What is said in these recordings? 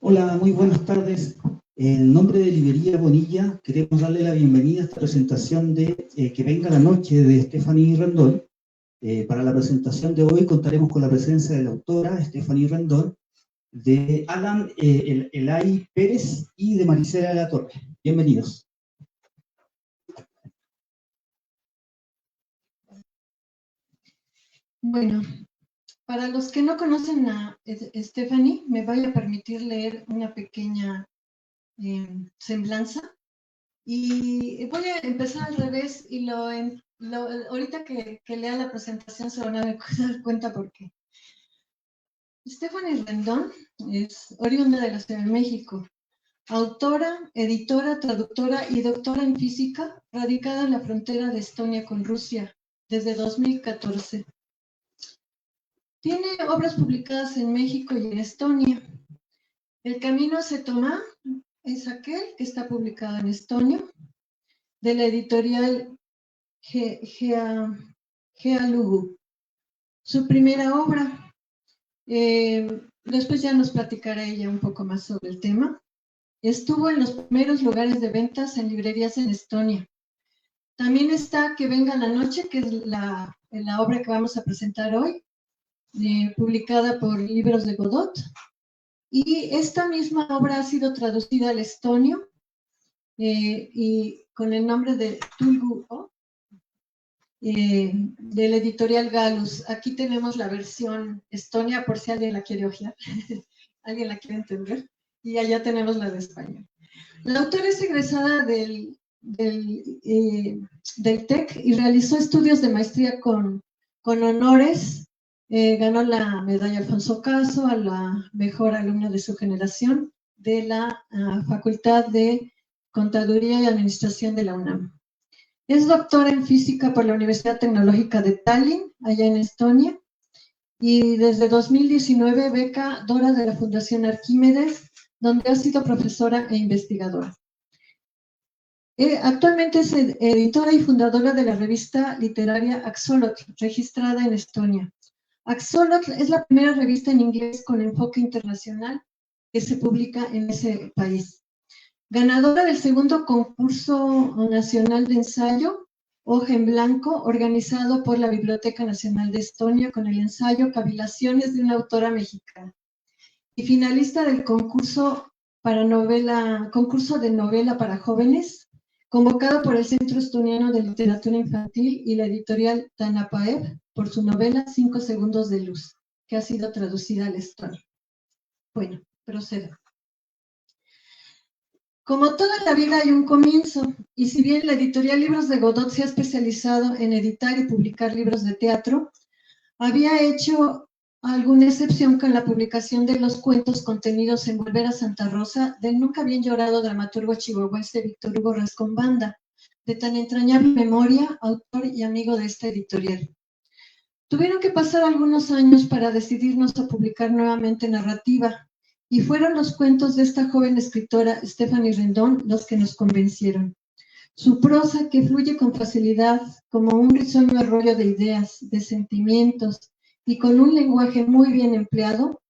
Hola, muy buenas tardes. En nombre de Librería Bonilla, queremos darle la bienvenida a esta presentación de Que venga la noche de Stephanie Rendón. Para la presentación de hoy contaremos con la presencia de la autora Stephanie Rendón, de Alan Elay Pérez y de Maricela de la Torre. Bienvenidos. Bueno, para los que no conocen a Stephanie, me voy a permitir leer una pequeña semblanza. Y voy a empezar al revés y ahorita que lea la presentación se van a dar cuenta por qué. Stephanie Rendón es oriunda de la Ciudad de México, autora, editora, traductora y doctora en física, radicada en la frontera de Estonia con Rusia desde 2014. Tiene obras publicadas en México y en Estonia. El camino se toma es aquel que está publicado en Estonia, de la editorial Gealugu. Su primera obra, después ya nos platicará ella un poco más sobre el tema, estuvo en los primeros lugares de ventas en librerías en Estonia. También está Que venga la noche, que es la obra que vamos a presentar hoy, publicada por Libros de Godot. Y esta misma obra ha sido traducida al estonio y con el nombre de Tulgu del editorial Galus. Aquí tenemos la versión estonia por si alguien la quiere ojear, alguien la quiere entender, y allá tenemos la de español. La autora es egresada del TEC y realizó estudios de maestría con honores. Ganó la medalla Alfonso Caso a la mejor alumna de su generación de la Facultad de Contaduría y Administración de la UNAM. Es doctora en física por la Universidad Tecnológica de Tallinn, allá en Estonia, y desde 2019 becadora de la Fundación Arquímedes, donde ha sido profesora e investigadora. Actualmente es editora y fundadora de la revista literaria Axolotl, registrada en Estonia. Axolotl es la primera revista en inglés con enfoque internacional que se publica en ese país. Ganadora del segundo concurso nacional de ensayo, Hoja en Blanco, organizado por la Biblioteca Nacional de Estonia con el ensayo Cavilaciones de una autora mexicana. Y finalista del concurso de novela para jóvenes, convocado por el Centro Estoniano de Literatura Infantil y la editorial Tanapaev por su novela 5 segundos de luz, que ha sido traducida al estonio. Bueno, procedo. Como toda la vida hay un comienzo, y si bien la editorial Libros de Godot se ha especializado en editar y publicar libros de teatro, había hecho alguna excepción con la publicación de los cuentos contenidos en Volver a Santa Rosa del nunca bien llorado dramaturgo chihuahuense Víctor Hugo Rascombanda, de tan entrañable memoria, autor y amigo de esta editorial. Tuvieron que pasar algunos años para decidirnos a publicar nuevamente narrativa, y fueron los cuentos de esta joven escritora Stephanie Rendón los que nos convencieron. Su prosa, que fluye con facilidad como un risueño arroyo de ideas, de sentimientos, y con un lenguaje muy bien empleado,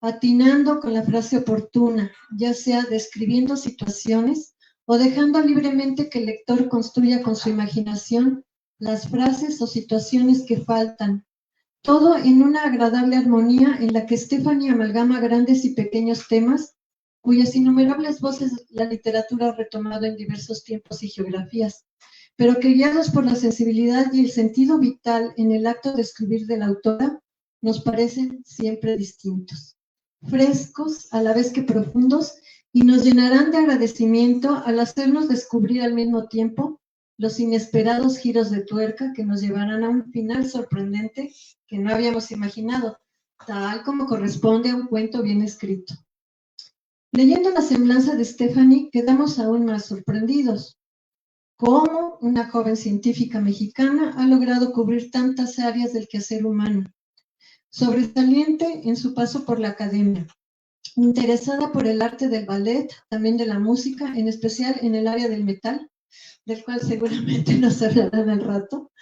atinando con la frase oportuna, ya sea describiendo situaciones o dejando libremente que el lector construya con su imaginación las frases o situaciones que faltan, todo en una agradable armonía en la que Stephanie amalgama grandes y pequeños temas cuyas innumerables voces la literatura ha retomado en diversos tiempos y geografías, pero que guiados por la sensibilidad y el sentido vital en el acto de escribir de la autora, nos parecen siempre distintos, frescos a la vez que profundos, y nos llenarán de agradecimiento al hacernos descubrir al mismo tiempo los inesperados giros de tuerca que nos llevarán a un final sorprendente que no habíamos imaginado, tal como corresponde a un cuento bien escrito. Leyendo la semblanza de Stephanie, quedamos aún más sorprendidos. cómo una joven científica mexicana ha logrado cubrir tantas áreas del quehacer humano. Sobresaliente en su paso por la academia, interesada por el arte del ballet, también de la música, en especial en el área del metal, del cual seguramente nos hablarán al rato.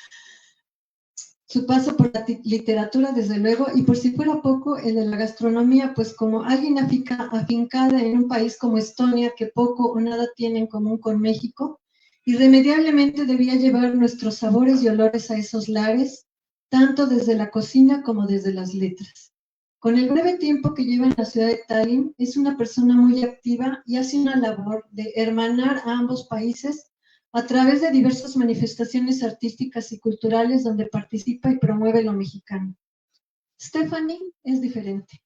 Su paso por la literatura, desde luego, y por si fuera poco, el de la gastronomía, pues como alguien afincada en un país como Estonia, que poco o nada tiene en común con México, irremediablemente debía llevar nuestros sabores y olores a esos lares, tanto desde la cocina como desde las letras. Con el breve tiempo que lleva en la ciudad de Tallinn, es una persona muy activa y hace una labor de hermanar a ambos países a través de diversas manifestaciones artísticas y culturales donde participa y promueve lo mexicano. Stephanie es diferente.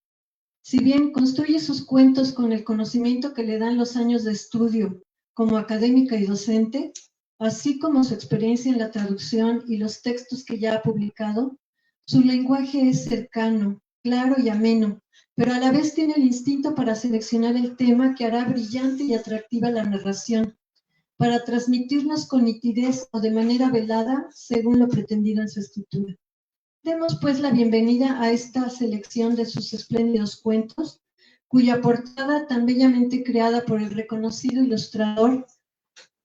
Si bien construye sus cuentos con el conocimiento que le dan los años de estudio como académica y docente, así como su experiencia en la traducción y los textos que ya ha publicado, su lenguaje es cercano, claro y ameno, pero a la vez tiene el instinto para seleccionar el tema que hará brillante y atractiva la narración, para transmitirnos con nitidez o de manera velada, según lo pretendido en su escritura. Demos pues la bienvenida a esta selección de sus espléndidos cuentos, cuya portada, tan bellamente creada por el reconocido ilustrador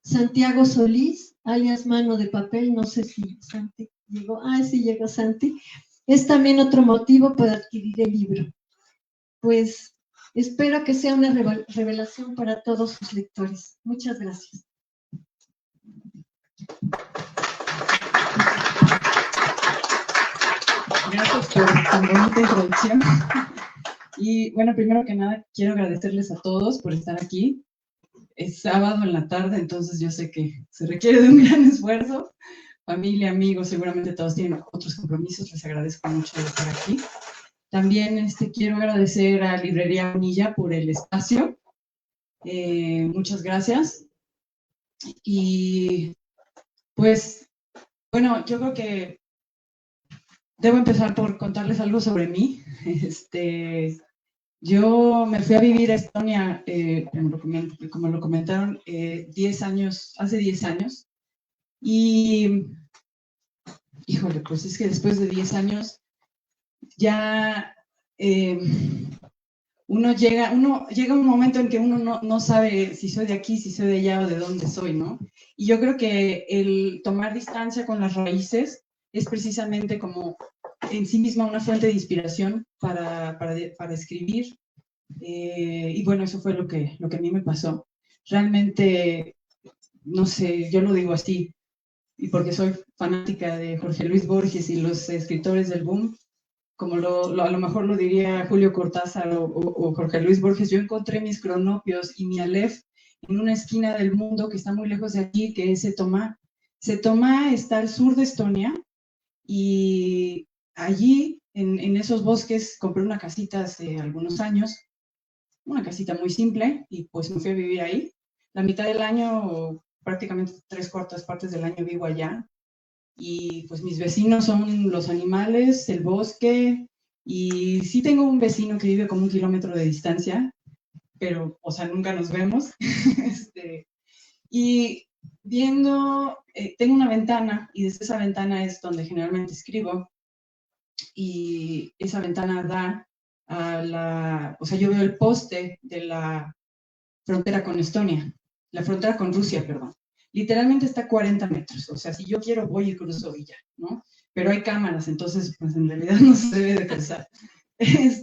Santiago Solís, alias Mano de Papel, no sé si Santi llegó, sí llegó Santi, es también otro motivo para adquirir el libro. Pues espero que sea una revelación para todos sus lectores. Muchas gracias. Gracias por tan bonita introducción. Y bueno, primero que nada, quiero agradecerles a todos por estar aquí. Es sábado en la tarde, entonces yo sé que se requiere de un gran esfuerzo. Familia, amigos, seguramente todos tienen otros compromisos. Les agradezco mucho de estar aquí. También quiero agradecer a Librería Bonilla por el espacio. Muchas gracias. Y pues, bueno, yo creo que debo empezar por contarles algo sobre mí. Yo me fui a vivir a Estonia, como lo comentaron, 10 años, hace 10 años. Y, híjole, pues es que después de 10 años ya uno llega a un momento en que uno no sabe si soy de aquí, si soy de allá o de dónde soy, ¿no? Y yo creo que el tomar distancia con las raíces es precisamente como en sí misma una fuente de inspiración para escribir. Y bueno, eso fue lo que a mí me pasó. Realmente, no sé, yo lo digo así, y porque soy fanática de Jorge Luis Borges y los escritores del boom, como a lo mejor lo diría Julio Cortázar o Jorge Luis Borges, yo encontré mis cronopios y mi Aleph en una esquina del mundo que está muy lejos de aquí, que es Setomá. Setomá está al sur de Estonia, y allí, en esos bosques, compré una casita hace algunos años, una casita muy simple, y pues me fui a vivir ahí. La mitad del año, prácticamente 3/4 partes del año vivo allá, y pues mis vecinos son los animales, el bosque, y sí tengo un vecino que vive como 1 kilómetro de distancia, pero, o sea, nunca nos vemos. Y viendo, tengo una ventana, y desde esa ventana es donde generalmente escribo, y esa ventana da o sea, yo veo el poste de la frontera con Estonia, la frontera con Rusia, perdón. Literalmente está a 40 metros, o sea, si yo quiero voy y cruzo y ya, ¿no? Pero hay cámaras, entonces, pues en realidad no se debe de cruzar.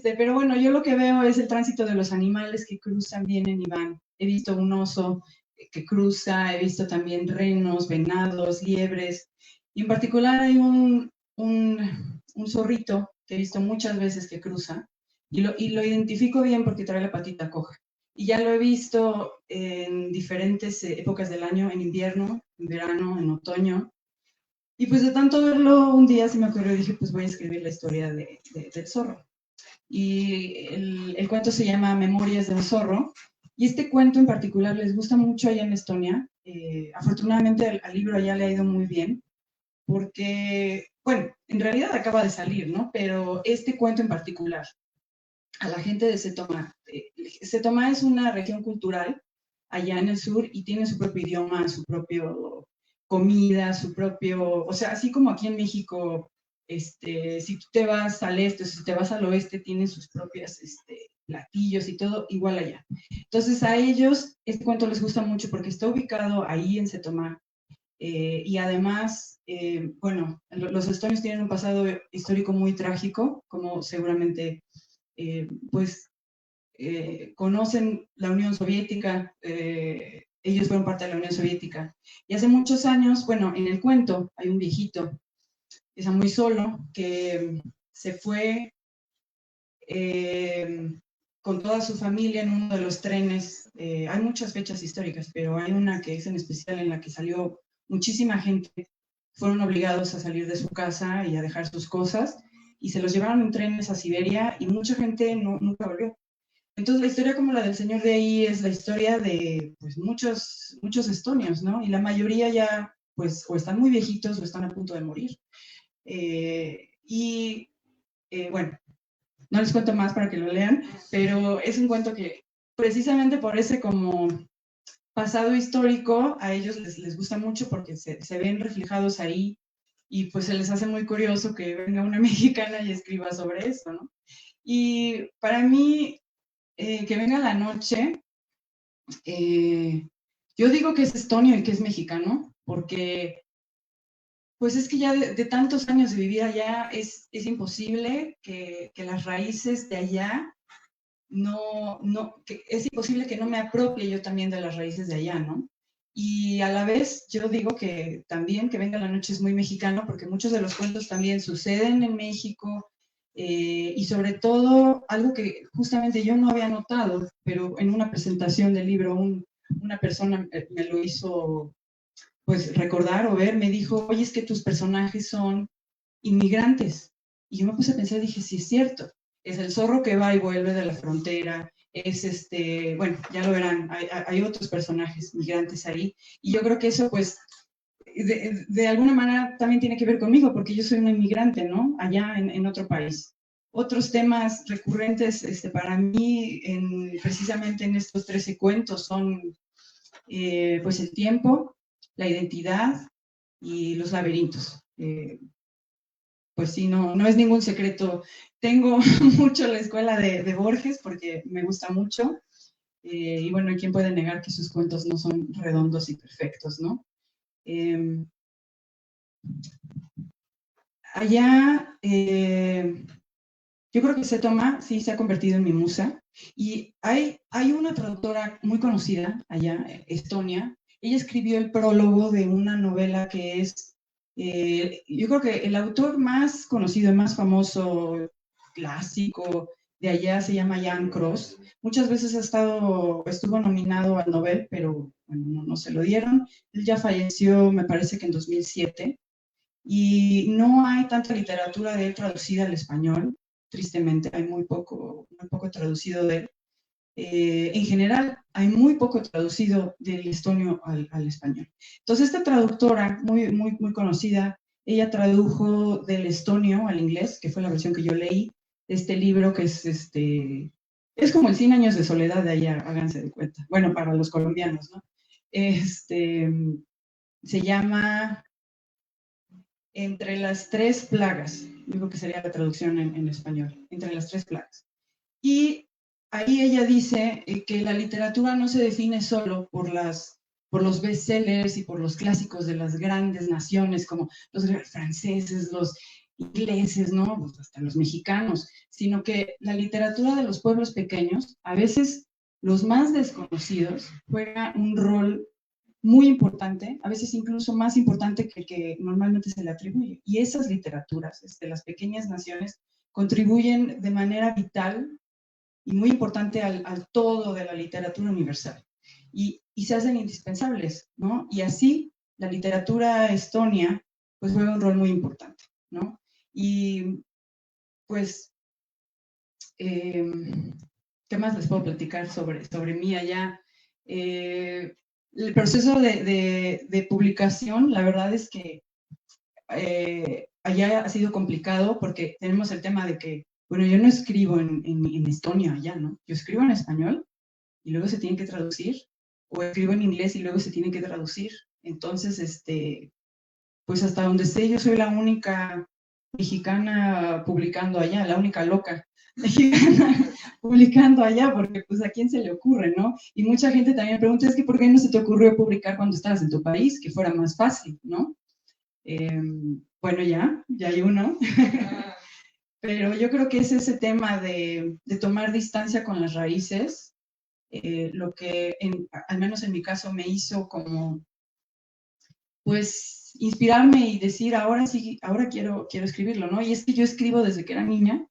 Pero bueno, yo lo que veo es el tránsito de los animales que cruzan, vienen y van. He visto un oso que cruza, he visto también renos, venados, liebres, y en particular hay un zorrito que he visto muchas veces que cruza, y lo identifico bien porque trae la patita coja. Y ya lo he visto en diferentes épocas del año, en invierno, en verano, en otoño. Y pues de tanto verlo, un día se me ocurrió y dije, pues voy a escribir la historia del zorro. Y el cuento se llama Memorias de un zorro. Y este cuento en particular les gusta mucho allá en Estonia. Afortunadamente al libro allá le ha ido muy bien, porque, bueno, en realidad acaba de salir, ¿no? Pero este cuento en particular, a la gente de Setomá. Setomá es una región cultural allá en el sur y tiene su propio idioma, su propio comida, su propio, o sea, así como aquí en México, si tú te vas al este, si te vas al oeste, tienen sus propias platillos y todo, igual allá. Entonces a ellos este cuento les gusta mucho porque está ubicado ahí en Setomá, y además, bueno, los estonios tienen un pasado histórico muy trágico, como seguramente, pues, conocen la Unión Soviética, ellos fueron parte de la Unión Soviética. Y hace muchos años, bueno, en el cuento hay un viejito, que está muy solo, que se fue con toda su familia en uno de los trenes. Hay muchas fechas históricas, pero hay una que es en especial en la que salió muchísima gente. Fueron obligados a salir de su casa y a dejar sus cosas, y se los llevaron en trenes a Siberia, y mucha gente nunca volvió. Entonces la historia como la del señor de ahí es la historia de pues, muchos estonios, ¿no? Y la mayoría ya pues o están muy viejitos o están a punto de morir. Bueno, no les cuento más para que lo lean, pero es un cuento que precisamente por ese como pasado histórico a ellos les gusta mucho porque se ven reflejados ahí, y pues se les hace muy curioso que venga una mexicana y escriba sobre esto, ¿no? Y para mí, que venga la noche, yo digo que es estonio y que es mexicano, porque pues es que ya de tantos años de vivir allá es imposible que las raíces de allá que es imposible que no me apropie yo también de las raíces de allá, ¿no? Y a la vez yo digo que también que venga la noche es muy mexicano, porque muchos de los cuentos también suceden en México, y sobre todo algo que justamente yo no había notado, pero en una presentación del libro una persona me lo hizo pues recordar o ver, me dijo, oye, es que tus personajes son inmigrantes. Y yo me puse a pensar, dije, sí es cierto, es el zorro que va y vuelve de la frontera, es bueno, ya lo verán, hay otros personajes migrantes ahí, y yo creo que eso pues de alguna manera también tiene que ver conmigo, porque yo soy una inmigrante, ¿no? Allá en otro país. Otros temas recurrentes para mí, precisamente en estos 13 cuentos, son pues el tiempo, la identidad y los laberintos. Pues sí, no es ningún secreto. Tengo mucho la escuela de Borges porque me gusta mucho. Y bueno, ¿quién puede negar que sus cuentos no son redondos y perfectos, ¿no? Allá, yo creo que Setomá sí se ha convertido en mi musa. Y hay una traductora muy conocida allá, Estonia. Ella escribió el prólogo de una novela que es, yo creo que el autor más conocido, más famoso, clásico de allá se llama Jan Cross. Muchas veces estuvo nominado al Nobel, pero bueno, no se lo dieron. Él ya falleció, me parece que en 2007, y no hay tanta literatura de él traducida al español. Tristemente, hay muy poco traducido de él. En general, hay muy poco traducido del estonio al español. Entonces, esta traductora muy conocida, ella tradujo del estonio al inglés, que fue la versión que yo leí, este libro que es como el 100 años de soledad de allá, háganse de cuenta. Bueno, para los colombianos, ¿no? Se llama Entre las tres plagas, digo que sería la traducción en español, Entre las tres plagas. Y ahí ella dice que la literatura no se define solo por los bestsellers y por los clásicos de las grandes naciones como los franceses, los ingleses, ¿no? Pues hasta los mexicanos, sino que la literatura de los pueblos pequeños, a veces los más desconocidos, juega un rol muy importante, a veces incluso más importante que el que normalmente se le atribuye. Y esas literaturas de las pequeñas naciones contribuyen de manera vital y muy importante al todo de la literatura universal. Y se hacen indispensables, ¿no? Y así la literatura estonia pues juega un rol muy importante, ¿no? Y pues, ¿qué más les puedo platicar sobre mí allá? El proceso de publicación, la verdad es que allá ha sido complicado porque tenemos el tema de que, bueno, yo no escribo en estonio allá, ¿no? Yo escribo en español y luego se tiene que traducir, o escribo en inglés y luego se tiene que traducir. Entonces, pues hasta donde sé, yo soy la única mexicana publicando allá, la única loca mexicana publicando allá, porque pues a quién se le ocurre, ¿no? Y mucha gente también me pregunta, es que ¿por qué no se te ocurrió publicar cuando estabas en tu país? Que fuera más fácil, ¿no? Bueno, ya hay uno. Pero yo creo que es ese tema de tomar distancia con las raíces, lo que al menos en mi caso me hizo como, pues, inspirarme y decir, ahora sí, ahora quiero escribirlo, ¿no? Y es que yo escribo desde que era niña,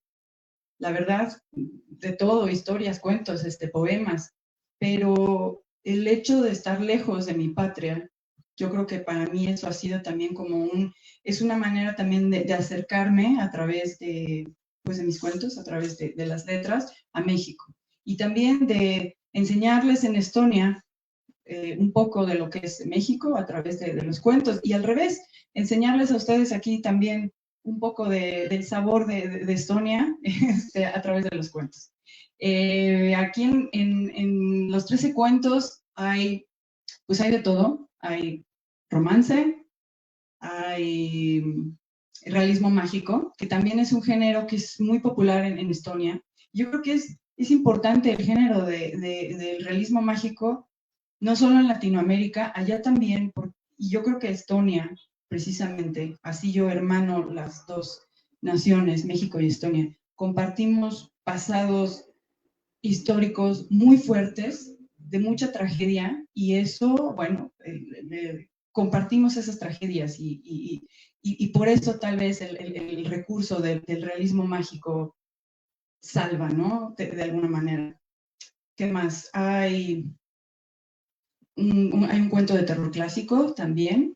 la verdad, de todo, historias, cuentos, poemas, pero el hecho de estar lejos de mi patria, yo creo que para mí eso ha sido también como es una manera también de acercarme a través pues de mis cuentos, a través de las letras, a México. Y también de enseñarles en Estonia un poco de lo que es México a través de los cuentos, y al revés, enseñarles a ustedes aquí también un poco del sabor de Estonia a través de los cuentos. Aquí en los 13 cuentos pues hay de todo, hay romance, hay realismo mágico, que también es un género que es muy popular en Estonia. Yo creo que es importante el género del realismo mágico, no solo en Latinoamérica, allá también, y yo creo que Estonia, precisamente, así yo hermano las dos naciones, México y Estonia, compartimos pasados históricos muy fuertes, de mucha tragedia, y eso, bueno, compartimos esas tragedias y por eso tal vez el recurso del realismo mágico salva, ¿no? De alguna manera. ¿Qué más? Hay un cuento de terror clásico también.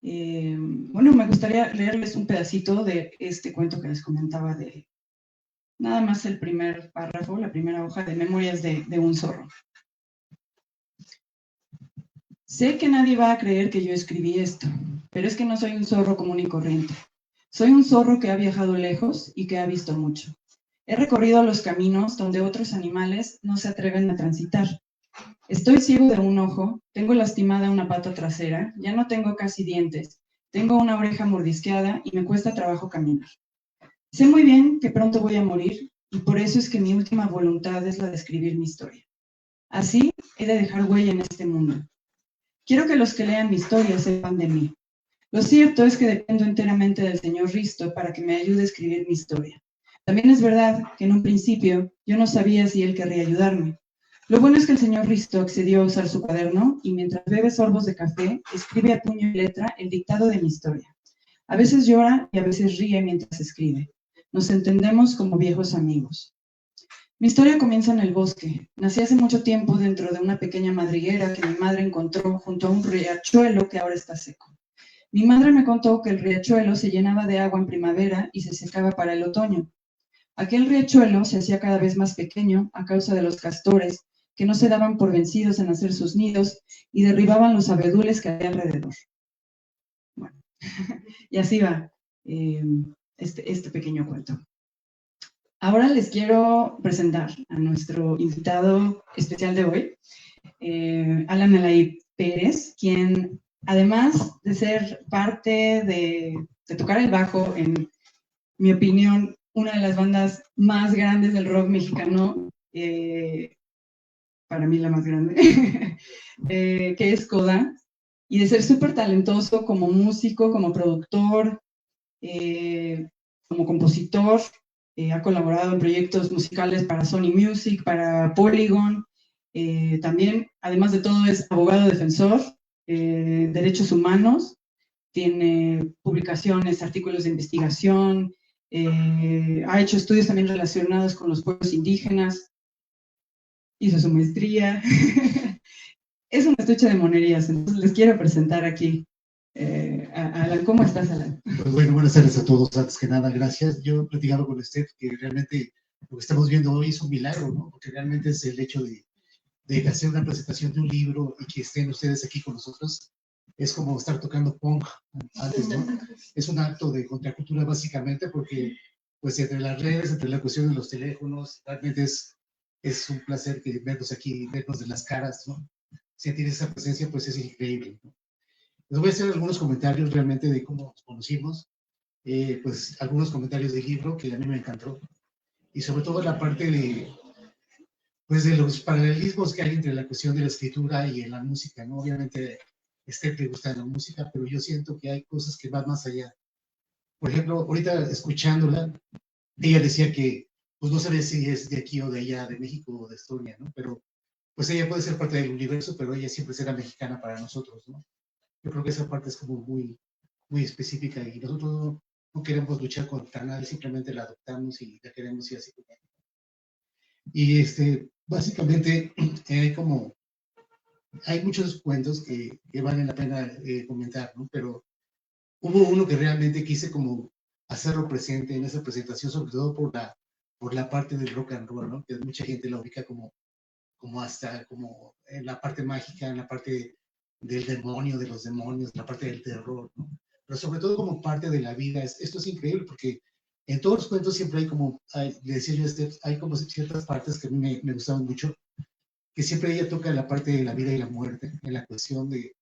Bueno, me gustaría leerles un pedacito de este cuento que les comentaba de nada más el primer párrafo, la primera hoja de Memorias de un zorro. Sé que nadie va a creer que yo escribí esto, pero es que no soy un zorro común y corriente. Soy un zorro que ha viajado lejos y que ha visto mucho. He recorrido los caminos donde otros animales no se atreven a transitar. Estoy ciego de un ojo, tengo lastimada una pata trasera, ya no tengo casi dientes, tengo una oreja mordisqueada y me cuesta trabajo caminar. Sé muy bien que pronto voy a morir y por eso es que mi última voluntad es la de escribir mi historia. Así he de dejar huella en este mundo. Quiero que los que lean mi historia sepan de mí. Lo cierto es que dependo enteramente del señor Risto para que me ayude a escribir mi historia. También es verdad que en un principio yo no sabía si él querría ayudarme. Lo bueno es que el señor Risto accedió a usar su cuaderno y mientras bebe sorbos de café, escribe a puño y letra el dictado de mi historia. A veces llora y a veces ríe mientras escribe. Nos entendemos como viejos amigos. Mi historia comienza en el bosque. Nací hace mucho tiempo dentro de una pequeña madriguera que mi madre encontró junto a un riachuelo que ahora está seco. Mi madre me contó que el riachuelo se llenaba de agua en primavera y se secaba para el otoño. Aquel riachuelo se hacía cada vez más pequeño a causa de los castores, que no se daban por vencidos en hacer sus nidos y derribaban los abedules que había alrededor. Bueno, y así va este pequeño cuento. Ahora les quiero presentar a nuestro invitado especial de hoy, Alan Alay Pérez, quien además de ser parte de tocar el bajo, en mi opinión, una de las bandas más grandes del rock mexicano, para mí la más grande, que es Coda, y de ser súper talentoso como músico, como productor, como compositor. Ha colaborado en proyectos musicales para Sony Music, para Polygon. También, además de todo, es abogado defensor, derechos humanos, tiene publicaciones, artículos de investigación, ha hecho estudios también relacionados con los pueblos indígenas, hizo su maestría. Es un estuche de monerías, entonces les quiero presentar aquí Alan. ¿Cómo estás, Alan? Pues bueno, buenas tardes a todos. Antes que nada, gracias. Yo he platicado con usted que realmente lo que estamos viendo hoy es un milagro, ¿no? Porque realmente es el hecho de hacer una presentación de un libro y que estén ustedes aquí con nosotros. Es como estar tocando punk antes, ¿no? Es un acto de contracultura básicamente porque, pues, entre las redes, entre la cuestión de los teléfonos, realmente es un placer que vernos aquí, vernos de las caras, ¿no? Sentir esa presencia, pues es increíble, ¿no? Les voy a hacer algunos comentarios realmente de cómo nos conocimos, pues algunos comentarios del libro que a mí me encantó, y sobre todo la parte pues de los paralelismos que hay entre la cuestión de la escritura y en la música, ¿no? Obviamente, le gusta la música, pero yo siento que hay cosas que van más allá. Por ejemplo, ahorita escuchándola, ella decía que pues no sabe si es de aquí o de allá, de México o de Estonia, ¿no? Pero pues ella puede ser parte del universo, pero ella siempre será mexicana para nosotros, ¿no? Yo creo que esa parte es como muy específica y nosotros no queremos luchar contra nadie, simplemente la adoptamos y la queremos ir así como. Y básicamente hay muchos cuentos que valen la pena comentar, ¿no? Pero hubo uno que realmente quise como hacerlo presente en esa presentación, sobre todo por la parte del rock and roll, ¿no? Que mucha gente la ubica como hasta como en la parte mágica, en la parte del demonio, de los demonios, la parte del terror, ¿no? Pero sobre todo como parte de la vida. Esto es increíble porque en todos los cuentos siempre hay como, le decía yo hay como ciertas partes que a mí me gustaban mucho, que siempre ella toca la parte de la vida y la muerte, en la cuestión de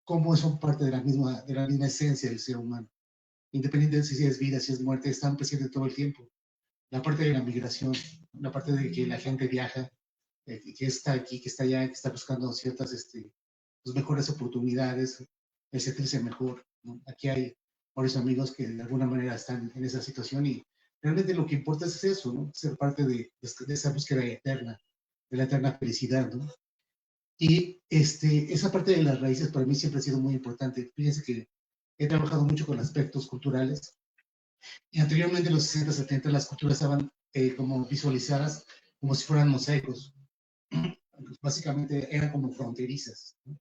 cómo son parte de la misma esencia del ser humano. Independientemente de si es vida, si es muerte, están presentes todo el tiempo. La parte de la migración, la parte de que la gente viaja, que está aquí, que está allá, que está buscando ciertas pues mejores oportunidades, el sentirse mejor, ¿no? Aquí hay varios amigos que de alguna manera están en esa situación y realmente lo que importa es eso, ¿no? Ser parte de esa búsqueda eterna, de la eterna felicidad, ¿no? Y esa parte de las raíces para mí siempre ha sido muy importante. Fíjense que he trabajado mucho con aspectos culturales y anteriormente en los 60, 70 las culturas estaban como visualizadas como si fueran mosaicos. Básicamente eran como fronterizas, ¿no?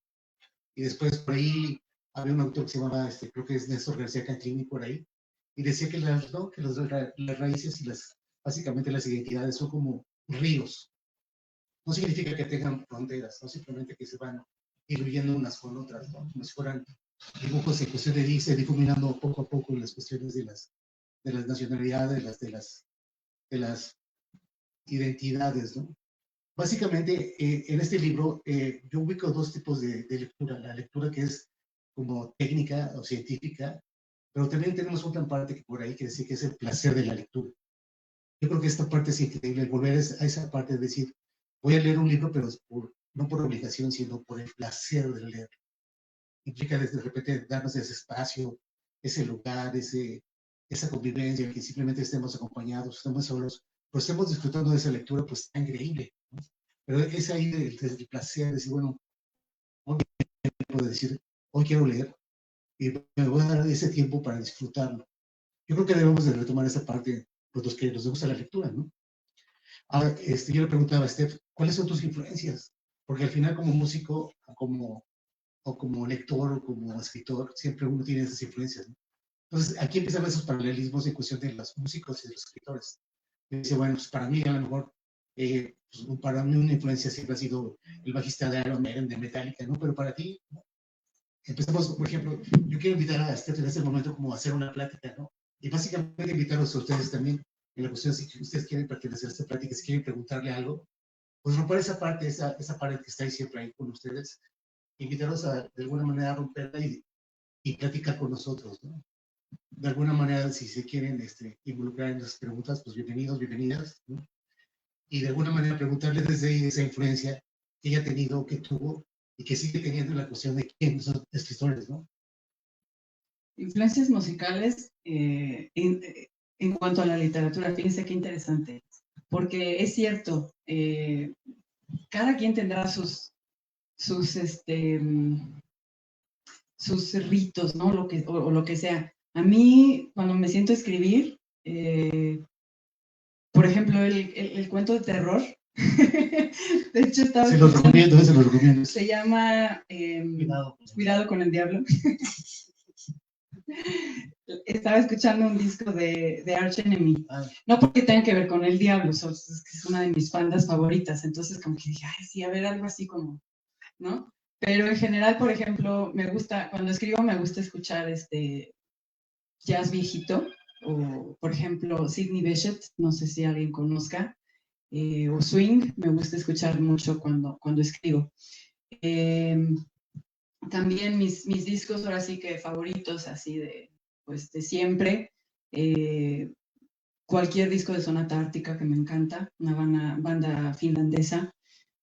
Y después por ahí había un autor que se llamaba, creo que es Néstor García Cantini por ahí, y decía que las raíces y básicamente las identidades son como ríos. No significa que tengan fronteras, no simplemente que se van diluyendo unas con otras, ¿no? Como si fueran dibujos en cuestión de irse difuminando poco a poco las cuestiones de las nacionalidades, de las identidades, ¿no? Básicamente, en este libro yo ubico dos tipos de lectura. La lectura que es como técnica o científica, pero también tenemos otra parte que por ahí que decir que es el placer de la lectura. Yo creo que esta parte es increíble, el volver a esa parte de decir, voy a leer un libro, pero no por obligación, sino por el placer de leer. Implica de repente darnos ese espacio, ese lugar, esa convivencia, que simplemente estemos acompañados, estemos solos, pues estemos disfrutando de esa lectura, pues está increíble, ¿no? Pero es ahí el placer, decir, bueno, hoy puedo decir, hoy quiero leer y me voy a dar ese tiempo para disfrutarlo. Yo creo que debemos de retomar esa parte, pues los que nos gusta la lectura, ¿no? Ahora, yo le preguntaba a Steph, ¿cuáles son tus influencias? Porque al final como músico, o como lector, o como escritor, siempre uno tiene esas influencias, ¿no? Entonces, aquí empiezan esos paralelismos en cuestión de los músicos y de los escritores. Y dice, bueno, pues para mí a lo mejor, pues para mí una influencia siempre ha sido el bajista de Iron Maiden, de Metallica, ¿no? Pero para ti, ¿no? Empezamos, por ejemplo, yo quiero invitar a Steph en este momento como a hacer una plática, ¿no? Y básicamente invitarlos a ustedes también, en la cuestión, si ustedes quieren pertenecer a esta plática, si quieren preguntarle algo, pues romper esa parte, esa pared que está ahí siempre ahí con ustedes, invitarlos a, de alguna manera, a romperla y platicar con nosotros, ¿no? De alguna manera, si se quieren involucrar en las preguntas, pues bienvenidos, bienvenidas, ¿no? Y de alguna manera preguntarle desde esa influencia que ella ha tenido, que tuvo y que sigue teniendo en la cuestión de quiénes son escritores, ¿no? Influencias musicales en cuanto a la literatura, fíjense qué interesante, porque es cierto, cada quien tendrá sus ritos, ¿no? O lo que sea. A mí, cuando me siento a escribir, por ejemplo, el cuento de terror, de hecho estaba... Se los recomiendo. Se llama Cuidado con el Diablo. Estaba escuchando un disco de Arch Enemy, no porque tenga que ver con el diablo, es una de mis bandas favoritas, entonces como que dije, ay, sí, a ver, algo así como, ¿no? Pero en general, por ejemplo, cuando escribo me gusta escuchar jazz viejito, o por ejemplo, Sidney Bechet, no sé si alguien conozca, o swing, me gusta escuchar mucho cuando escribo. también mis discos, ahora sí que favoritos, así pues de siempre. Cualquier disco de Sonata Ártica que me encanta, una banda finlandesa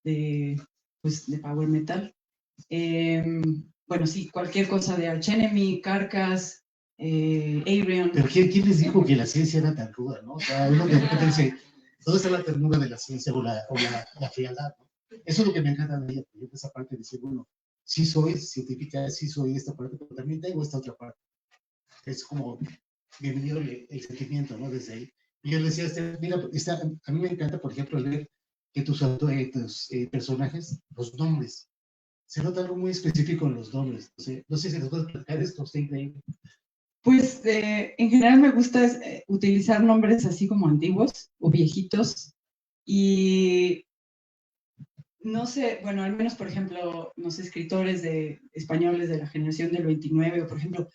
pues de power metal. Bueno, sí, cualquier cosa de Arch Enemy, Carcass, Ayreon. Pero ¿quién les dijo que la ciencia era tan ruda, no? O sea, uno de repente dice, ¿dónde está la ternura de la ciencia o la frialdad, ¿no? Eso es lo que me encanta de ella, porque esa parte de decir, bueno, sí soy científica, sí soy esta parte, pero también tengo esta otra parte. Es como bienvenido el sentimiento, ¿no? Desde ahí. Y yo le decía, mira, a mí me encanta, por ejemplo, leer que tus personajes, los nombres, se nota algo muy específico en los nombres. No sé si les puedo platicar esto, está increíble. Pues en general me gusta utilizar nombres así como antiguos o viejitos y no sé, bueno, al menos por ejemplo, no sé, escritores españoles de la generación del 29 o por ejemplo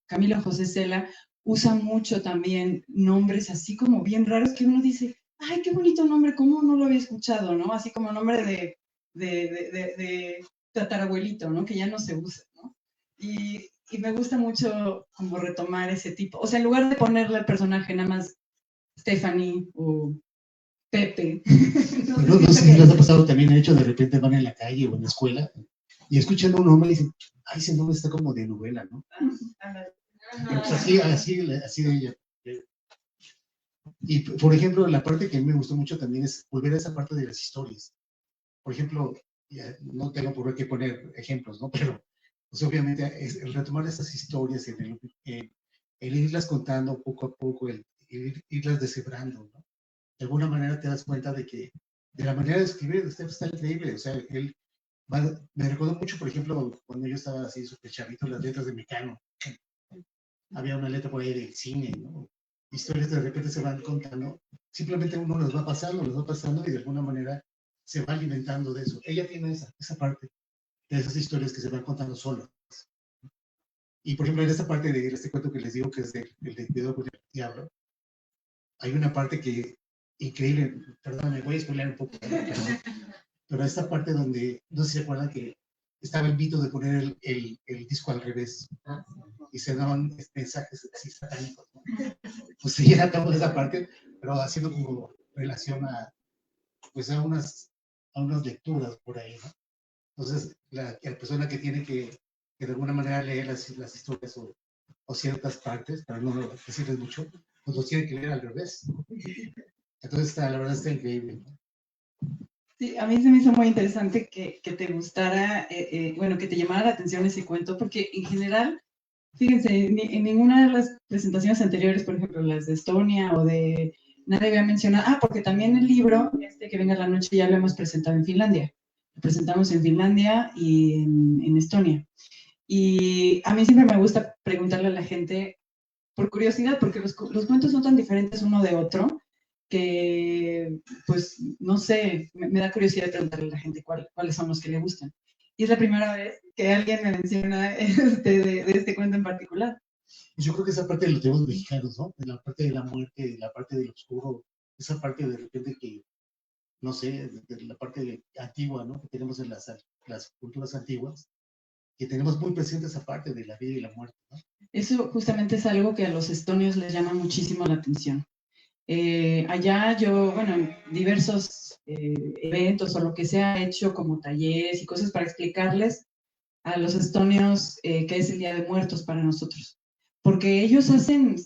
Camilo José Cela usa mucho también nombres así como bien raros que uno dice, ay, qué bonito nombre, ¿cómo no lo había escuchado, no? Así como nombre de tatarabuelito, ¿no? Que ya no se usa, ¿no? Y me gusta mucho como retomar ese tipo, o sea, en lugar de ponerle al personaje nada más Stephanie o Pepe. No sé si les ha pasado también el hecho de repente van en la calle o en la escuela y escuchan un nombre y dicen, ay, ese nombre está como de novela, ¿no? Pero pues así de ella. Y por ejemplo, la parte que a mí me gustó mucho también es volver a esa parte de las historias. Por ejemplo, no tengo por qué poner ejemplos, ¿no? Pero pues obviamente es el retomar esas historias, el irlas contando poco a poco, el irlas deshebrando, ¿no? De alguna manera te das cuenta de que de la manera de escribir de Steph está increíble. O sea, me recordó mucho, por ejemplo, cuando yo estaba así súper chavito, las letras de Mecano. Había una letra por ahí del cine, ¿no? Historias de repente se van contando, simplemente uno las va pasando y de alguna manera se va alimentando de eso. Ella tiene esa parte de esas historias que se van contando solas. Y por ejemplo, en esta parte de este cuento que les digo que es el de Cuidado con el Diablo, hay una parte que increíble, perdón, me voy a spoiler un poco, pero esta parte donde, no sé si se acuerdan que estaba el mito de poner el disco al revés y se daban mensajes así satánicos, ¿no? Pues ya acabamos esa parte, pero haciendo como relación pues a unas lecturas por ahí, ¿no? Entonces, la persona que tiene que de alguna manera leer las historias o ciertas partes, para no decirles mucho, pues los tiene que leer al revés. Entonces, la verdad está increíble, ¿no? Sí, a mí se me hizo muy interesante que te gustara, bueno, que te llamara la atención ese cuento, porque en general, fíjense, en ninguna de las presentaciones anteriores, por ejemplo, las de Estonia o de... Nadie había mencionado, porque también el libro, que venga la noche, ya lo hemos presentado en Finlandia. Lo presentamos en Finlandia y en Estonia. Y a mí siempre me gusta preguntarle a la gente, por curiosidad, porque los cuentos son tan diferentes uno de otro, que, pues, no sé, me da curiosidad preguntarle a la gente cuáles son los que le gustan. Y es la primera vez que alguien me menciona de este cuento en particular. Yo creo que esa parte de los temas mexicanos, ¿no? De la parte de la muerte, la parte del oscuro, esa parte de repente que, no sé, de la parte antigua, ¿no? Que tenemos en las culturas antiguas, que tenemos muy presente esa parte de la vida y la muerte, ¿no? Eso justamente es algo que a los estonios les llama muchísimo la atención. Allá yo, bueno, en diversos eventos o lo que se ha hecho como talleres y cosas para explicarles a los estonios qué es el Día de Muertos para nosotros. Porque ellos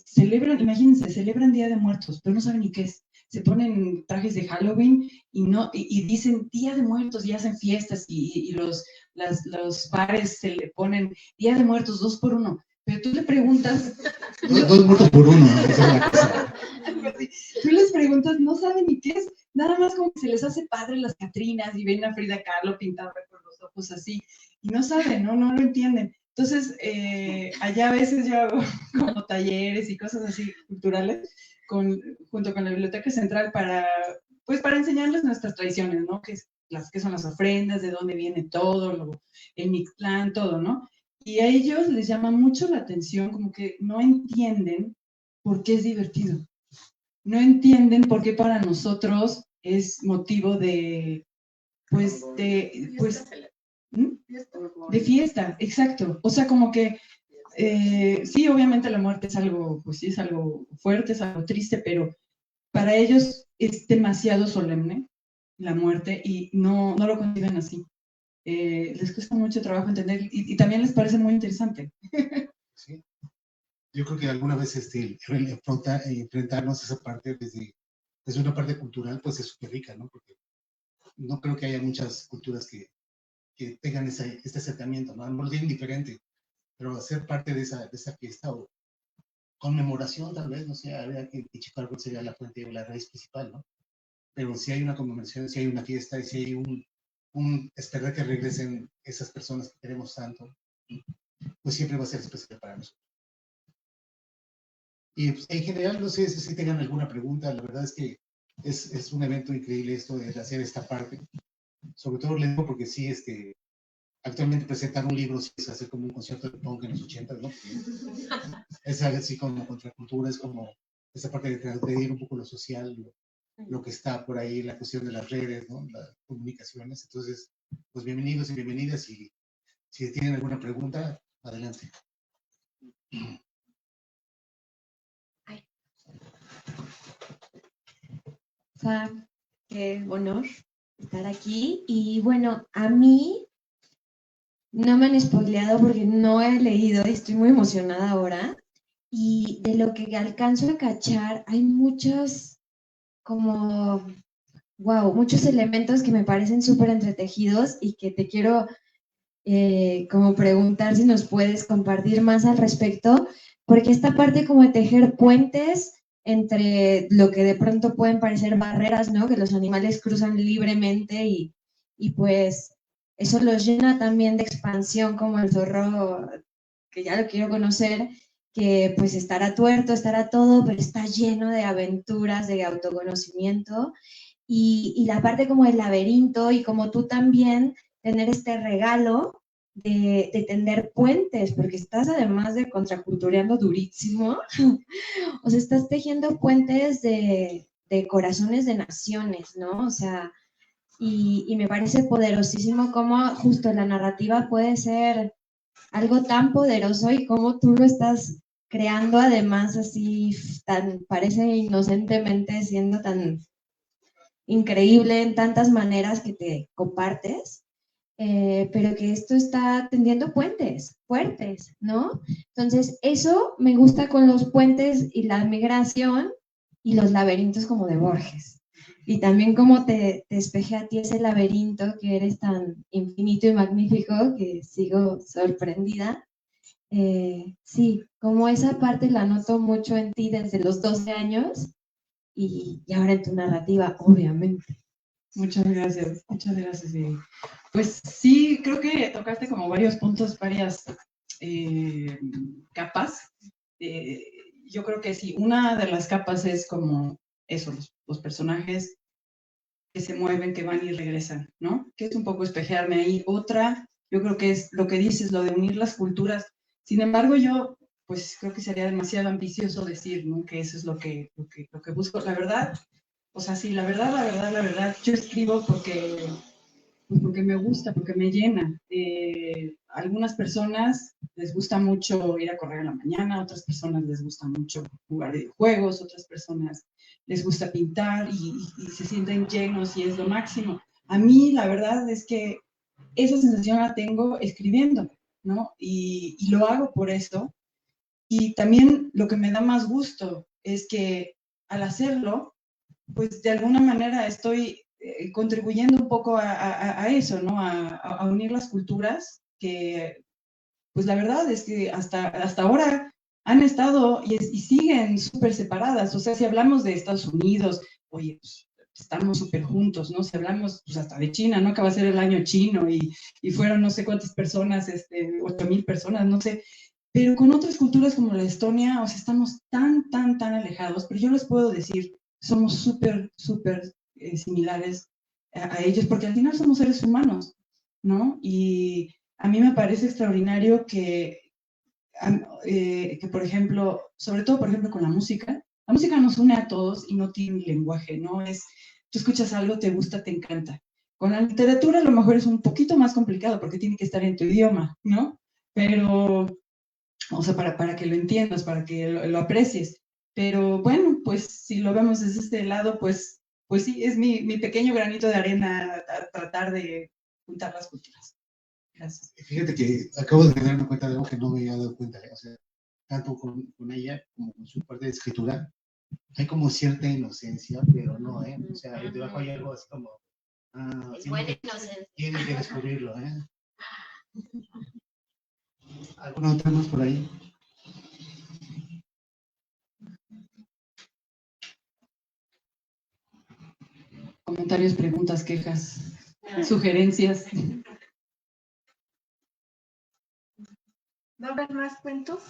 celebran, imagínense, celebran Día de Muertos, pero no saben ni qué es. Se ponen trajes de Halloween y dicen Día de Muertos y hacen fiestas y los bares se le ponen Día de Muertos 2 por 1. Pero tú le preguntas... Dos muertos por uno. Tú les preguntas, no saben ni qué es, nada más como que se les hace padre las Catrinas y ven a Frida Kahlo pintada con los ojos así, y no saben, no lo entienden. Entonces, allá a veces yo hago como talleres y cosas así culturales junto con la Biblioteca Central para enseñarles nuestras tradiciones, ¿no? Que son las ofrendas, de dónde viene todo, el Mictlán, todo, ¿no? Y a ellos les llama mucho la atención, como que no entienden por qué es divertido. No entienden por qué para nosotros es motivo de De fiesta, exacto. O sea, como que sí, obviamente la muerte es algo, pues sí, es algo fuerte, es algo triste, pero para ellos es demasiado solemne la muerte y no lo conciben así. Les cuesta mucho trabajo entender y también les parece muy interesante. Sí. Yo creo que alguna vez enfrentarnos a esa parte desde una parte cultural, pues es súper rica, ¿no? Porque no creo que haya muchas culturas que tengan este acercamiento, ¿no? A lo mejor bien diferente, pero hacer parte de esa fiesta o conmemoración, tal vez, no sé, habría que checar cuál sería la fuente o la raíz principal, ¿no? Pero si hay una conmemoración, si hay una fiesta y si hay un esperar que regresen esas personas que queremos tanto, pues siempre va a ser especial para nosotros. Y pues, en general, no sé si tengan alguna pregunta, la verdad es que es un evento increíble esto de hacer esta parte, sobre todo les digo porque sí, actualmente presentar un libro sí es hacer como un concierto de punk en los 80, ¿no? Es así como contracultura, es como esa parte de transgredir un poco lo social, lo que está por ahí, la cuestión de las redes, ¿no? Las comunicaciones. Entonces, pues bienvenidos y bienvenidas y si tienen alguna pregunta, adelante. Qué honor estar aquí. Y bueno, a mí no me han spoileado porque no he leído y estoy muy emocionada ahora. Y de lo que alcanzo a cachar, hay muchos, como, wow, muchos elementos que me parecen súper entretejidos y que te quiero como preguntar si nos puedes compartir más al respecto, porque esta parte como de tejer puentes entre lo que de pronto pueden parecer barreras, ¿no? Que los animales cruzan libremente y pues eso los llena también de expansión, como el zorro, que ya lo quiero conocer, que pues estará tuerto, estará todo, pero está lleno de aventuras, de autoconocimiento, y la parte como el laberinto y como tú también tener este regalo de tender puentes, porque estás además de contracultureando durísimo, o sea, estás tejiendo puentes de corazones de naciones, ¿no? O sea, y me parece poderosísimo cómo justo la narrativa puede ser algo tan poderoso y cómo tú lo estás creando además así, tan, parece inocentemente siendo tan increíble en tantas maneras que te compartes, pero que esto está tendiendo puentes fuertes, ¿no? Entonces, eso me gusta con los puentes y la migración y los laberintos como de Borges. Y también como te espeje a ti ese laberinto que eres tan infinito y magnífico que sigo sorprendida. Sí, como esa parte la noto mucho en ti desde los 12 años y ahora en tu narrativa, obviamente. Muchas gracias, muchas gracias. Pues sí, creo que tocaste como varios puntos, varias capas. Yo creo que sí, una de las capas es como eso, los personajes que se mueven, que van y regresan, ¿no? Que es un poco espejearme ahí. Otra, yo creo que es lo que dices, lo de unir las culturas. Sin embargo, yo pues creo que sería demasiado ambicioso decir, ¿no? Que eso es lo que busco. La verdad, o sea, sí, la verdad, yo escribo porque me gusta, porque me llena. A algunas personas les gusta mucho ir a correr en la mañana, a otras personas les gusta mucho jugar videojuegos, otras personas les gusta pintar y se sienten llenos y es lo máximo. A mí la verdad es que esa sensación la tengo escribiendo, ¿no? Y lo hago por eso. Y también lo que me da más gusto es que al hacerlo, pues de alguna manera estoy contribuyendo un poco a eso, ¿no? A unir las culturas que, pues la verdad es que hasta ahora han estado y siguen súper separadas. O sea, si hablamos de Estados Unidos, oye, pues estamos súper juntos, ¿no? Si hablamos pues hasta de China, ¿no? Que va a ser el año chino y fueron no sé cuántas personas, 8,000 personas, no sé. Pero con otras culturas como la Estonia, o sea, estamos tan alejados, pero yo les puedo decir, somos súper similares a ellos, porque al final somos seres humanos, ¿no? Y a mí me parece extraordinario que, por ejemplo, sobre todo, por ejemplo, con la música nos une a todos y no tiene lenguaje, ¿no? Tú escuchas algo, te gusta, te encanta. Con la literatura a lo mejor es un poquito más complicado porque tiene que estar en tu idioma, ¿no? Pero, o sea, para que lo entiendas, para que lo aprecies. Pero bueno, pues si lo vemos desde este lado, pues sí, es mi pequeño granito de arena a tratar de juntar las culturas. Gracias. Fíjate que acabo de darme cuenta de algo que no me había dado cuenta, o sea, tanto con ella como con su parte de escritura, hay como cierta inocencia, pero no, o sea, debajo hay algo así como, Es buena inocencia. Tienen que descubrirlo, ¿Alguna otra más por ahí? Comentarios, preguntas, quejas, sugerencias. ¿Va a haber más cuentos?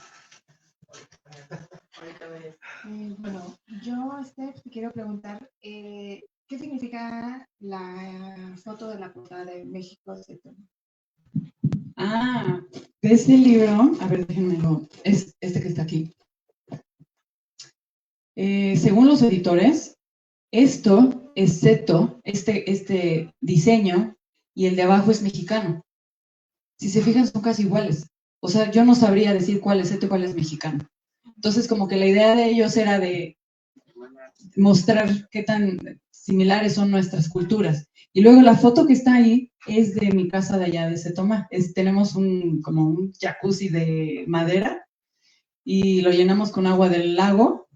Bueno, yo, Steph, te quiero preguntar, ¿qué significa la foto de la portada de México? De ese libro, a ver, déjenmelo, es este que está aquí. Según los editores, esto es seto, este diseño, y el de abajo es mexicano. Si se fijan, son casi iguales. O sea, yo no sabría decir cuál es seto y cuál es mexicano. Entonces, como que la idea de ellos era de mostrar qué tan similares son nuestras culturas. Y luego la foto que está ahí es de mi casa de allá de Setomá. Tenemos como un jacuzzi de madera y lo llenamos con agua del lago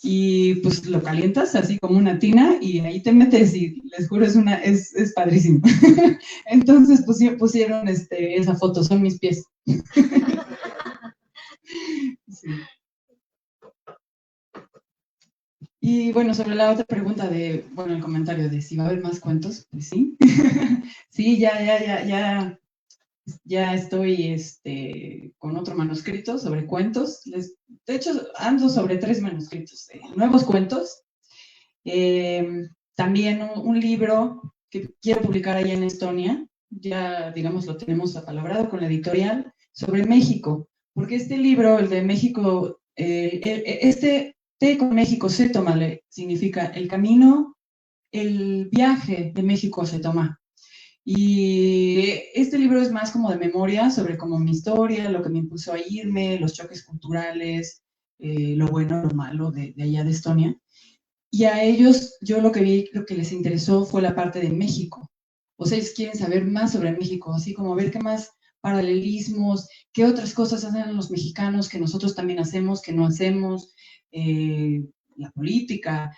y pues lo calientas así como una tina y ahí te metes y les juro es padrísimo. Entonces pusieron esa foto, son mis pies. Sí. Y bueno, sobre la otra pregunta el comentario de si va a haber más cuentos, pues sí. Sí, ya estoy con otro manuscrito sobre cuentos. De hecho, ando sobre 3 manuscritos, nuevos cuentos. También un libro que quiero publicar allá en Estonia, ya digamos lo tenemos apalabrado con la editorial, sobre México, porque este libro, el de México, T con México, Setomale, significa el camino, el viaje de México a Setomá. Y este libro es más como de memoria sobre como mi historia, lo que me impulsó a irme, los choques culturales, lo bueno, lo malo de allá de Estonia. Y a ellos, yo lo que vi, lo que les interesó fue la parte de México. O sea, ellos quieren saber más sobre México, así como ver qué más paralelismos, qué otras cosas hacen los mexicanos que nosotros también hacemos, que no hacemos, la política,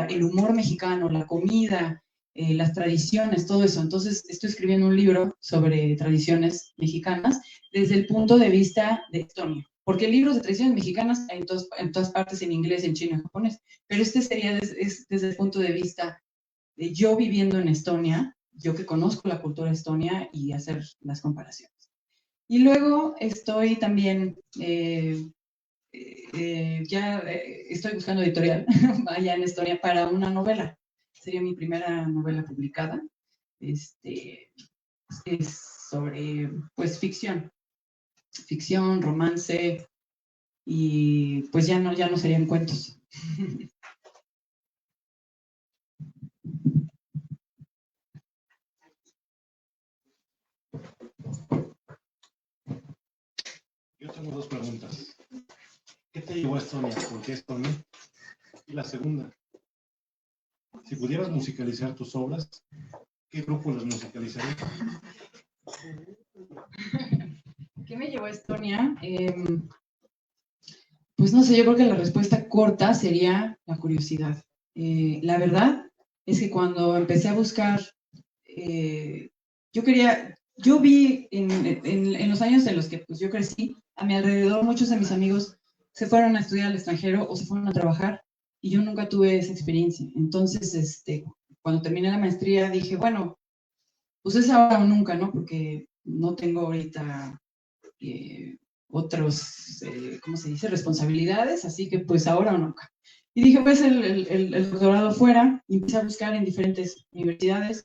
el humor mexicano, la comida, las tradiciones, todo eso. Entonces, estoy escribiendo un libro sobre tradiciones mexicanas desde el punto de vista de Estonia. Porque libros de tradiciones mexicanas hay en todas partes, en inglés, en chino, en japonés. Pero este sería desde el punto de vista de yo viviendo en Estonia, yo que conozco la cultura estonia y hacer las comparaciones. Y luego estoy también, estoy buscando editorial allá en Estonia para una novela. Sería mi primera novela publicada. Es sobre, pues, ficción, romance, y pues ya no serían cuentos. Yo tengo 2 preguntas. ¿Qué te llevó a Estonia? ¿Por qué Estonia? Y la segunda, si pudieras musicalizar tus obras, ¿qué grupo las musicalizaría? ¿Qué me llevó a Estonia? Pues no sé, yo creo que la respuesta corta sería la curiosidad. La verdad es que cuando empecé a buscar, yo vi en los años en los que pues, yo crecí, a mi alrededor muchos de mis amigos se fueron a estudiar al extranjero o se fueron a trabajar y yo nunca tuve esa experiencia. Entonces, cuando terminé la maestría dije, bueno, pues es ahora o nunca, ¿no? Porque no tengo ahorita otros, ¿cómo se dice? Responsabilidades, así que pues ahora o nunca. Y dije, pues el doctorado fuera, y empecé a buscar en diferentes universidades.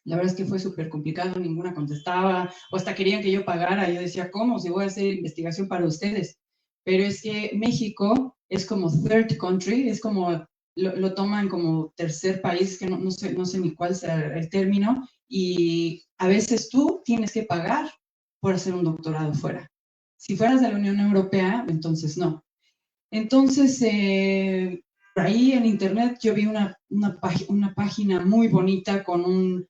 La verdad es que fue súper complicado, ninguna contestaba, o hasta querían que yo pagara. Yo decía, ¿cómo? Si voy a hacer investigación para ustedes. Pero es que México es como third country, es como lo toman como tercer país, que no sé ni cuál será el término, y a veces tú tienes que pagar por hacer un doctorado fuera. Si fueras de la Unión Europea, entonces no. Entonces, por ahí en internet yo vi una página muy bonita con un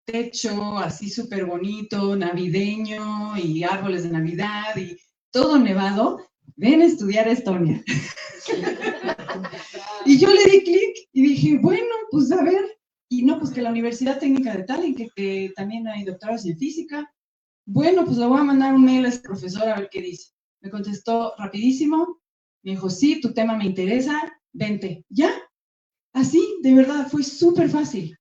techo así súper bonito, navideño, y árboles de Navidad, y todo nevado. Ven a estudiar a Estonia. Y yo le di clic y dije, bueno, pues a ver. Y no, pues que la Universidad Técnica de Tallinn, que también hay doctorados en física. Bueno, pues le voy a mandar un mail a ese profesor a ver qué dice. Me contestó rapidísimo, me dijo, sí, tu tema me interesa, vente. Ya, así, de verdad, fue súper fácil.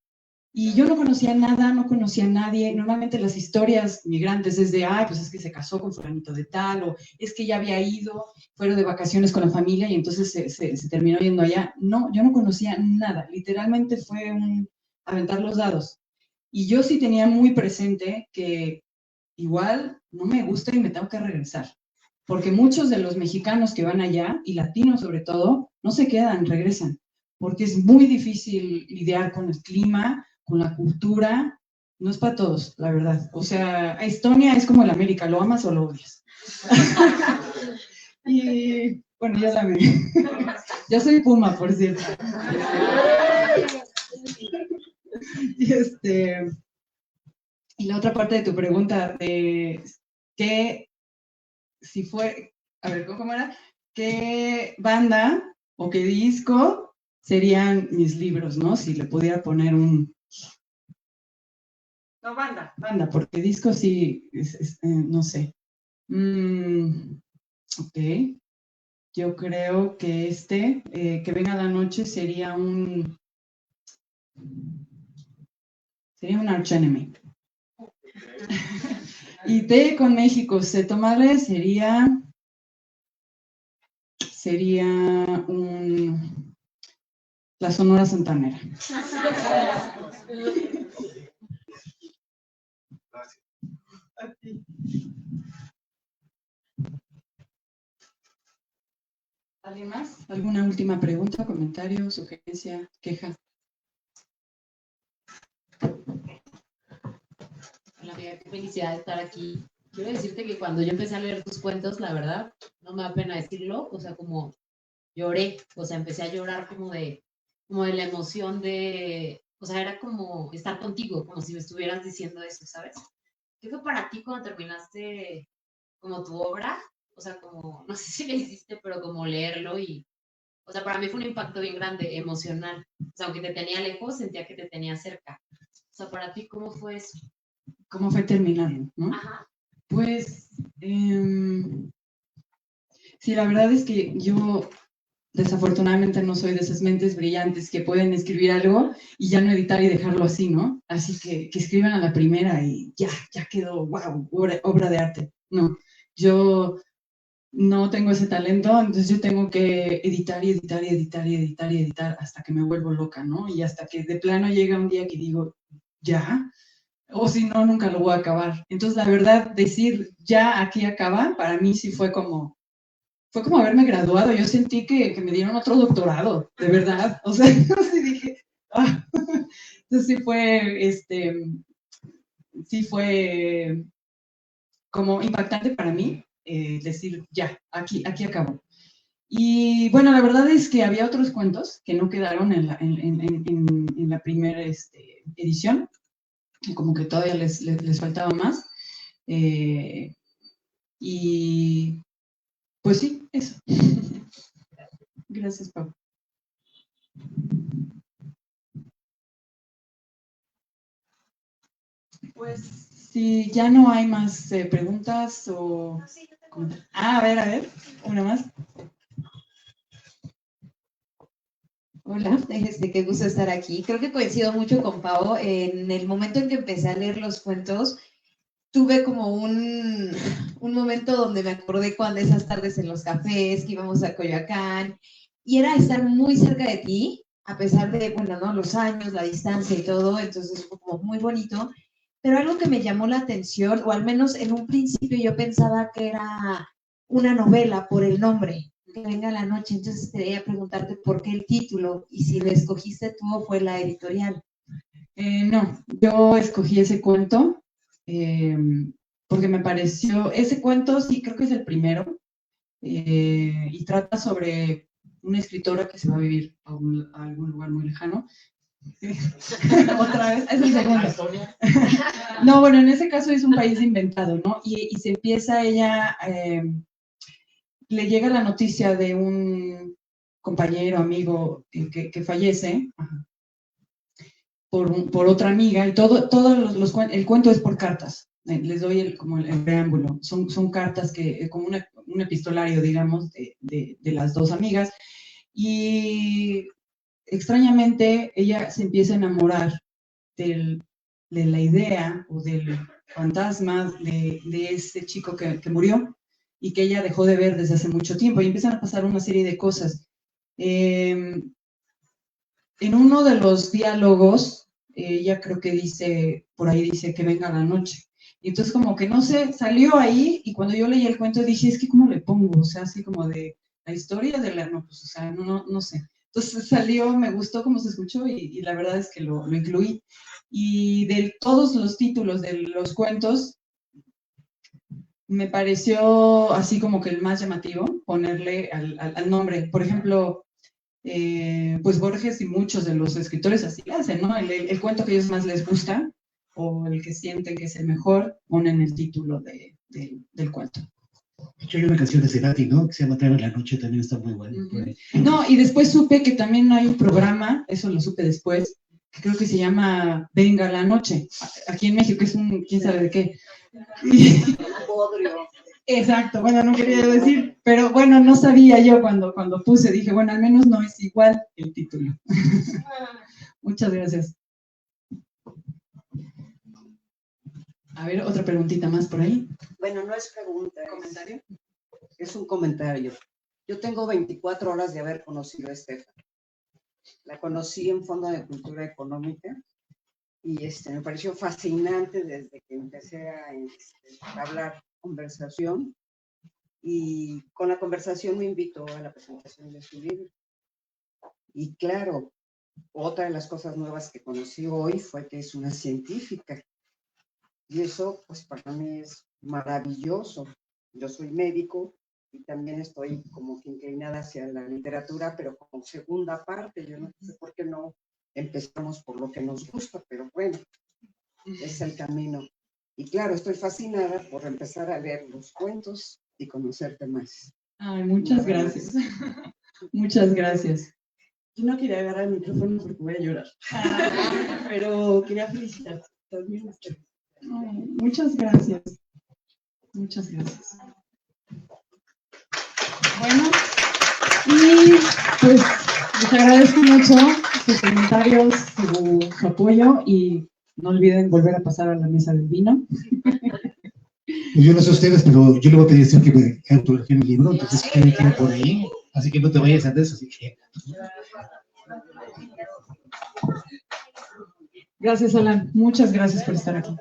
Y yo no conocía nada, no conocía a nadie. Normalmente las historias migrantes es de, ay, pues es que se casó con fulanito de tal, o es que ya había ido, fueron de vacaciones con la familia y entonces se terminó yendo allá. No, yo no conocía nada. Literalmente fue un aventar los dados. Y yo sí tenía muy presente que igual no me gusta y me tengo que regresar. Porque muchos de los mexicanos que van allá, y latinos sobre todo, no se quedan, regresan. Porque es muy difícil lidiar con el clima, con la cultura. No es para todos, la verdad. O sea, Estonia es como el América, ¿lo amas o lo odias? Y bueno, ya saben. Yo soy Puma, por cierto. Y la otra parte de tu pregunta, de qué, si fue, a ver, ¿cómo era? ¿Qué banda o qué disco serían mis libros, no? Si le pudiera poner un... No, banda, porque disco sí, no sé. Ok, yo creo que que venga la noche sería un Arch Enemy. Y Té con México, sé tomarle, sería la Sonora Santanera. ¿Alguien más? ¿Alguna última pregunta, comentario, sugerencia, queja? Hola amiga, qué felicidad de estar aquí. Quiero decirte que cuando yo empecé a leer tus cuentos, la verdad, no me da pena decirlo, o sea, como lloré, o sea, empecé a llorar como de la emoción de, o sea, era como estar contigo, como si me estuvieras diciendo eso, ¿sabes? ¿Qué fue para ti cuando terminaste como tu obra? O sea, como, no sé si le hiciste, pero como leerlo y, o sea, para mí fue un impacto bien grande, emocional. O sea, aunque te tenía lejos, sentía que te tenía cerca. O sea, para ti, ¿cómo fue eso? ¿Cómo fue terminarlo, no? Ajá. Pues, sí, la verdad es que yo desafortunadamente no soy de esas mentes brillantes que pueden escribir algo y ya no editar y dejarlo así, ¿no? Así que escriban a la primera y ya quedó, wow, obra de arte. No, yo no tengo ese talento, entonces yo tengo que editar y editar y editar y editar y editar hasta que me vuelvo loca, ¿no? Y hasta que de plano llega un día que digo, ya, o si no, nunca lo voy a acabar. Entonces, la verdad, decir ya aquí acaba, para mí sí fue como haberme graduado. Yo sentí que me dieron otro doctorado, de verdad. O sea, yo sí dije, ah. Entonces sí fue como impactante para mí decir, ya, aquí acabó. Y bueno, la verdad es que había otros cuentos que no quedaron en la primera edición, y como que todavía les faltaba más. Y pues sí, eso. Gracias, Pau. Pues si ya no hay más preguntas o... a ver, una más. Hola, qué gusto estar aquí. Creo que coincido mucho con Pau. En el momento en que empecé a leer los cuentos, tuve como un momento donde me acordé cuando esas tardes en los cafés, que íbamos a Coyoacán, y era estar muy cerca de ti, a pesar de, bueno, ¿no? Los años, la distancia y todo, entonces fue como muy bonito. Pero algo que me llamó la atención, o al menos en un principio yo pensaba que era una novela por el nombre, Que venga la noche. Entonces quería preguntarte por qué el título y si lo escogiste tú o fue la editorial. No, yo escogí ese cuento porque me pareció, ese cuento sí creo que es el primero y trata sobre una escritora que se va a vivir a algún lugar muy lejano. Otra vez, es el segundo. No, bueno, en ese caso es un país inventado, ¿no? Y se empieza ella, le llega la noticia de un compañero, amigo que fallece. Ajá. Por otra amiga, y el cuento es por cartas. Les doy como el preámbulo. Son cartas como un epistolario, digamos, de las dos amigas. Y extrañamente ella se empieza a enamorar de la idea o del fantasma de ese chico que murió y que ella dejó de ver desde hace mucho tiempo. Y empiezan a pasar una serie de cosas. En uno de los diálogos, ella creo que dice, por ahí dice que venga la noche. Y entonces como que no sé, salió ahí y cuando yo leí el cuento dije, es que ¿cómo le pongo? O sea, así como de la historia de no, pues, o sea, no sé. Entonces salió, me gustó cómo se escuchó y la verdad es que lo incluí. Y de todos los títulos de los cuentos, me pareció así como que el más llamativo ponerle al nombre. Por ejemplo, pues Borges y muchos de los escritores así hacen, ¿no? El cuento que a ellos más les gusta o el que sienten que es el mejor, ponen el título del cuento. De hecho, hay una canción de Cerati, ¿no? Que se llama Trae la noche, también está muy buena. No, y después supe que también hay un programa, eso lo supe después, que creo que se llama Venga la noche, aquí en México, es un, quién sabe de qué. Exacto, bueno, no quería decir, pero bueno, no sabía yo cuando puse, dije, bueno, al menos no es igual el título. Muchas gracias. A ver, otra preguntita más por ahí. Bueno, no es pregunta, ¿Comentario? es un comentario. Yo tengo 24 horas de haber conocido a Estefan. La conocí en Fondo de Cultura Económica y me pareció fascinante desde que empecé a hablar conversación, y con la conversación me invitó a la presentación de su libro. Y claro, otra de las cosas nuevas que conocí hoy fue que es una científica. Y eso, pues para mí es maravilloso. Yo soy médico y también estoy como que inclinada hacia la literatura, pero como segunda parte. Yo no sé por qué no empezamos por lo que nos gusta, pero bueno, es el camino. Y claro, estoy fascinada por empezar a leer los cuentos y conocerte más. Ay, muchas gracias. Muchas gracias. Yo no quería agarrar el micrófono porque voy a llorar, pero quería felicitarte también. Ay, muchas gracias. Muchas gracias. Bueno, y pues les agradezco mucho sus comentarios, su apoyo y no olviden volver a pasar a la mesa del vino. Yo no sé ustedes, pero yo le voy a pedir a usted que me autografíe mi libro, entonces quede por ahí, así que no te vayas antes, así que... Gracias, Alan. Muchas gracias por estar aquí.